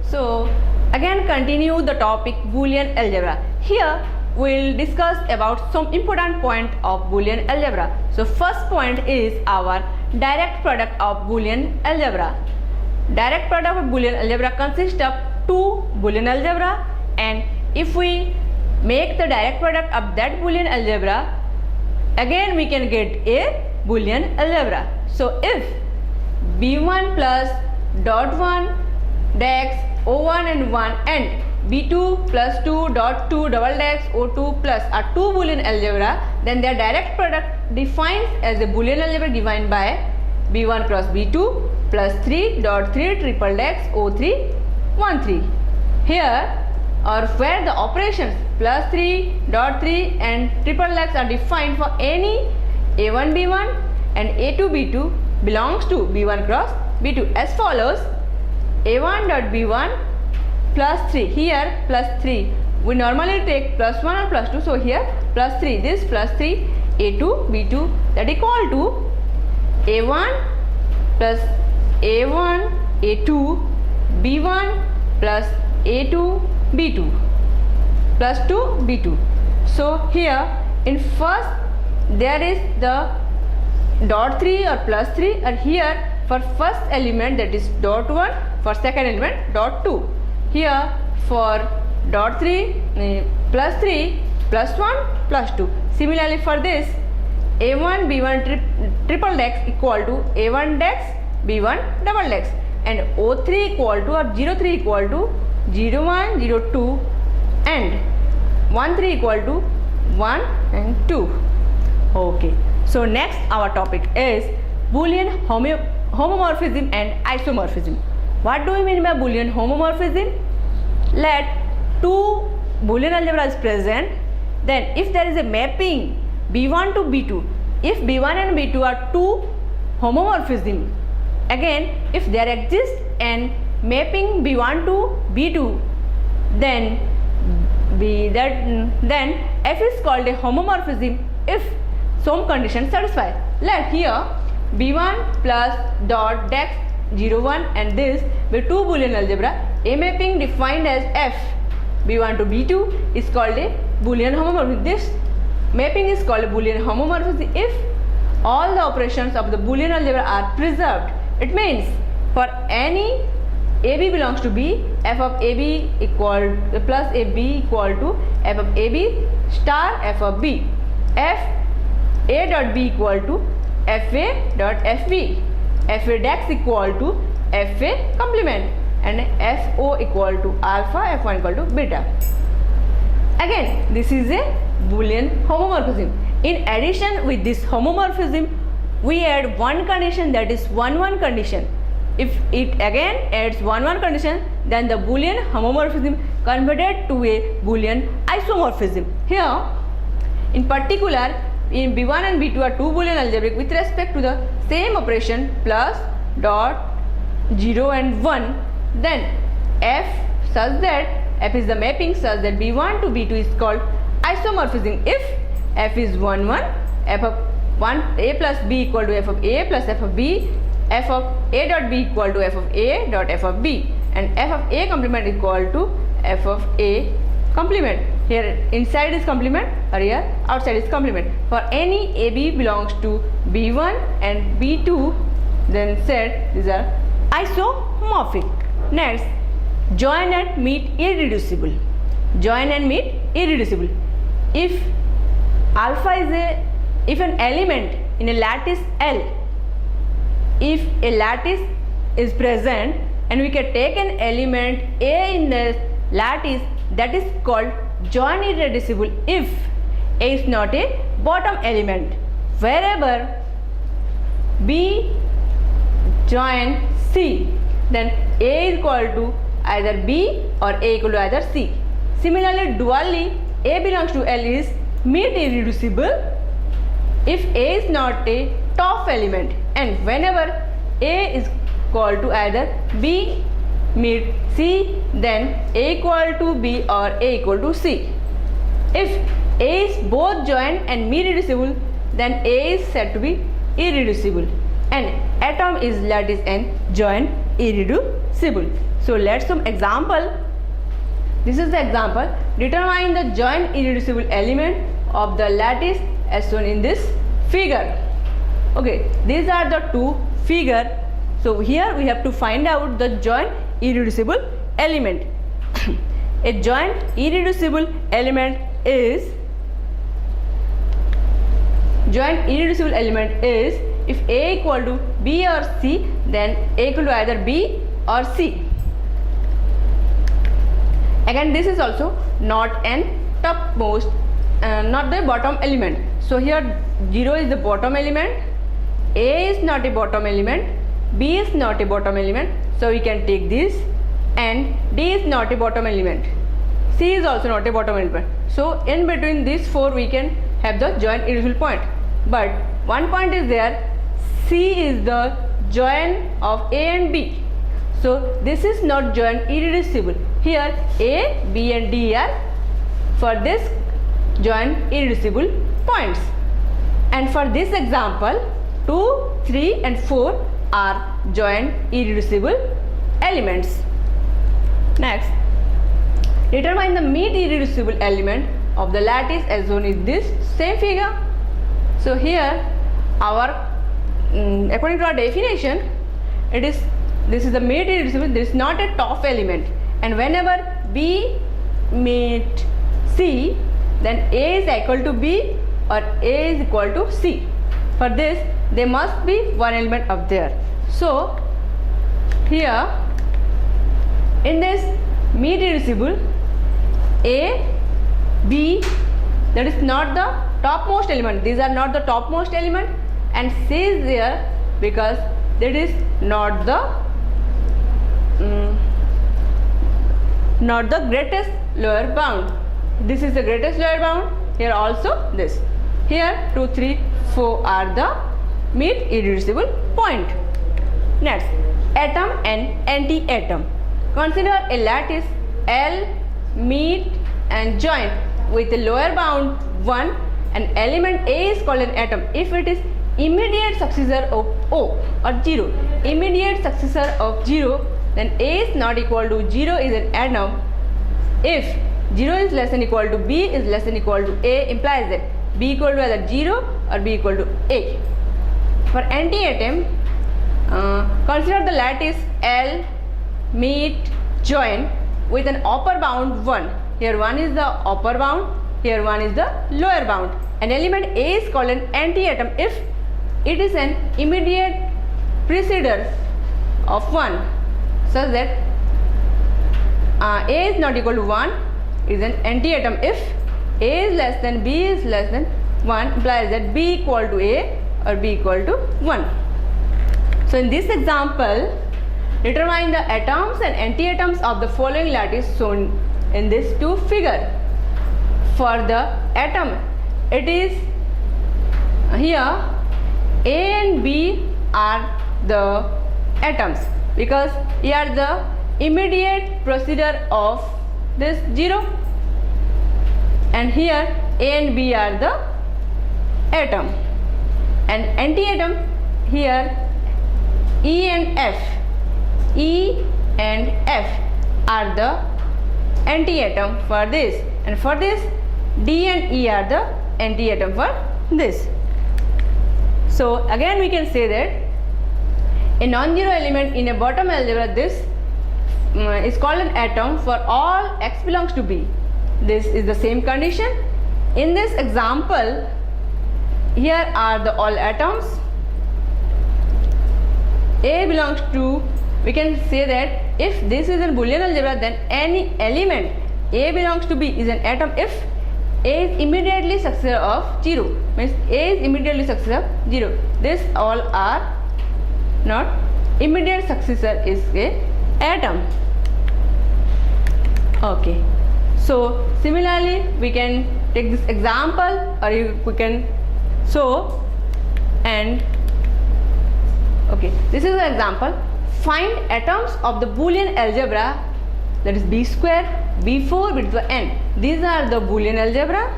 So again continue the topic Boolean algebra. Here we'll discuss about some important point of Boolean algebra. So first point is our direct product of Boolean algebra. Direct product of Boolean algebra consists of two Boolean algebra, and if we make the direct product of that Boolean algebra, again we can get a Boolean algebra. So if b1 plus dot 1 dax o1 and 1 and b2 plus 2 dot 2 double dax o2 plus are two Boolean algebra, then their direct product defines as a Boolean algebra given by b1 cross b2 plus 3 dot 3 triple dax o3 1 3. Here or where the operations plus 3 dot 3 and triple dax are defined for any a1 b1 and a2 b2 belongs to b1 cross b2 as follows: a1 dot b1 plus 3, here plus 3, we normally take plus 1 or plus 2, so here plus 3, this plus 3, a2 b2 that equal to a1 plus a1 a2 b1 plus a2 b2 plus 2 b2. So here in first there is the dot 3 or plus 3, and here for first element that is dot 1, for second element dot 2. Here for dot 3 plus 3 plus 1 plus 2. Similarly for this a1 b1 triple dax equal to a1 dax b1 double dax, and o3 equal to or 03 equal to 01 02 and 13 equal to 1 and 2. Okay, so next our topic is Boolean homomorphism and isomorphism. What do we mean by Boolean homomorphism? Let two Boolean algebra is present, then if there is a mapping b1 to b2, if b1 and b2 are two homomorphism, again if there exists an mapping b1 to b2, then f is called a homomorphism if some conditions satisfy. Let here b1 plus dot dax 01 and this with two Boolean algebra, a mapping defined as f b1 to b2 is called a Boolean homomorphism. This mapping is called a Boolean homomorphism if all the operations of the Boolean algebra are preserved. It means for any AB belongs to B, f of AB equal plus AB equal to f of AB star f of B, f A dot B equal to FA dot FB, FA dax equal to FA complement, and FO equal to alpha, F1 equal to beta. Again this is a Boolean homomorphism. In addition with this homomorphism we add one condition, that is 1-1 condition. If it again adds 1-1 condition, then the Boolean homomorphism converted to a Boolean isomorphism. Here in particular in b1 and b2 are two Boolean algebraic with respect to the same operation plus dot 0 and 1, then f such that f is the mapping such that b1 to b2 is called isomorphism if f is 1-1, f of 1 a plus b equal to f of a plus f of b, f of a dot b equal to f of a dot f of b, and f of a complement equal to f of a complement. Here inside is complement or here outside is complement. For any AB belongs to B1 and B2, then said these are isomorphic. Next, join and meet irreducible. Join and meet irreducible. If alpha is if an element in a lattice L, if a lattice is present and we can take an element A in the lattice, that is called join irreducible if A is not a bottom element. Wherever B join C, then A is equal to either B or A equal to either C. Similarly, dually A belongs to L is meet irreducible if A is not a top element, and whenever A is equal to either B meet C, then A equal to B or A equal to C. If A is both joint and meet irreducible, then A is said to be irreducible, and atom is lattice and joint irreducible. So let's some example. This is the example. Determine the joint irreducible element of the lattice as shown in this figure. Okay, these are the two figure. So here we have to find out the joint irreducible element. A joint irreducible element is if A equal to B or C, then A equal to either B or C. Again, this is also not an topmost, not the bottom element. So here 0 is the bottom element, A is not a bottom element, B is not a bottom element. So we can take this, and D is not a bottom element, C is also not a bottom element. So in between these four we can have the joint irreducible point. But one point is there, C is the joint of A and B. So this is not joint irreducible. Here A, B and D are for this joint irreducible points. And for this example, 2, 3 and 4 are joint irreducible elements. Next, determine the mean irreducible element of the lattice as shown in this same figure. So here our according to our definition, this is the mean irreducible. This is not a top element, and whenever B meet C, then A is equal to B or A is equal to C. For this there must be one element up there. So here in this mean irreducible, A, B, that is not the topmost element. These are not the topmost element, and C is there because that is not the greatest lower bound. This is the greatest lower bound. Here also this. Here 2, 3, 4 are the mean irreducible point. Next, atom and anti-atom. Consider a lattice L meet and join with a lower bound 1, and element A is called an atom if it is immediate successor of O or 0. Immediate successor of 0, then A is not equal to 0 is an atom. If 0 is less than equal to B is less than equal to A, implies that B equal to either 0 or B equal to A. For anti-atom, consider the lattice L meet join with an upper bound 1. Here 1 is the upper bound, here 1 is the lower bound. An element A is called an anti-atom if it is an immediate preceder of 1, such that A is not equal to 1 is an anti-atom. If A is less than B is less than 1, implies that B equal to A or B equal to 1. So in this example, determine the atoms and anti-atoms of the following lattice shown in this two figure. For the atom, it is here A and B are the atoms because here the immediate precedere of this 0, and here A and B are the atom, and anti-atom here E and F. E and F are the anti-atom for this, and for this D and E are the anti-atom for this. So again we can say that a non-zero element in a bottom algebra, this is called an atom for all x belongs to B. This is the same condition. In this example, here are the all atoms. A belongs to, we can say that if this is a Boolean algebra, then any element A belongs to B is an atom if A is immediately successor of 0, means A is immediately successor of 0. This all are not immediate successor is a atom. Okay, so similarly we can take this example, or we can show, and okay, this is an example. Find atoms of the Boolean algebra, that is B square, B4 with the n. These are the Boolean algebra,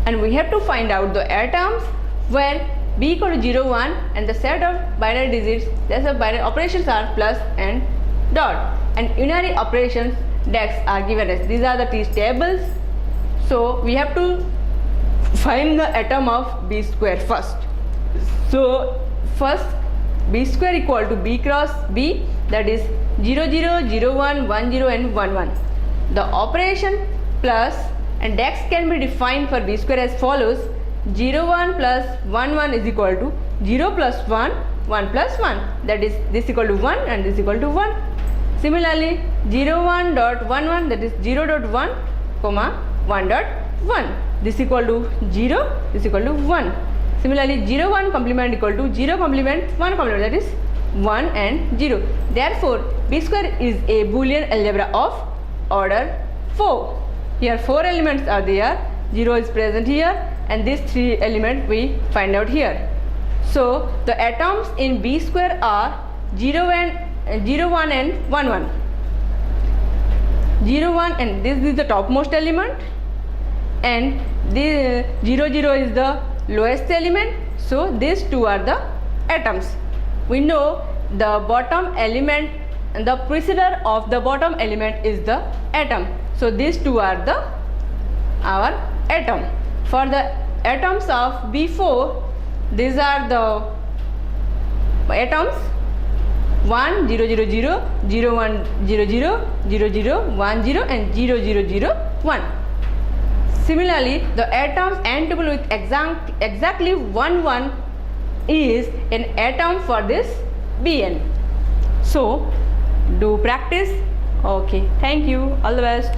and we have to find out the atoms where B equal to 0, 1, and the set of binary digits, that's of binary operations are plus and dot. and unary operations DEX are given as. These are the T tables. So we have to find the atom of B square first. So first B square equal to B cross B, that is 0 0 0 1 1 0 and 1 1. The operation plus and DEX can be defined for B square as follows: 0 1 plus 1 1 is equal to 0 plus 1 1 plus 1, that is this equal to 1 and this equal to 1. Similarly 0 1 dot 1 1, that is 0 dot 1 comma 1 dot 1, this equal to 0, this equal to 1. Similarly 0 1 complement equal to 0 complement 1 complement, that is 1 and 0. Therefore B square is a Boolean algebra of order 4. Here 4 elements are there, 0 is present here, and these 3 elements we find out here. So the atoms in B square are 0 1 and 1 1. 0 1, and this is the topmost element, and the 0 0 is the lowest element. So these two are the atoms. We know the bottom element and the precedent of the bottom element is the atom. So these two are the our atom. For the atoms of B4, these are the atoms 1 0 0 0 0 1 0 0 0 0 1 0 and 0 0 0 1. Similarly, the atoms n tuple with exactly 1 1 is an atom for this Bn. So do practice. Okay, thank you, all the best.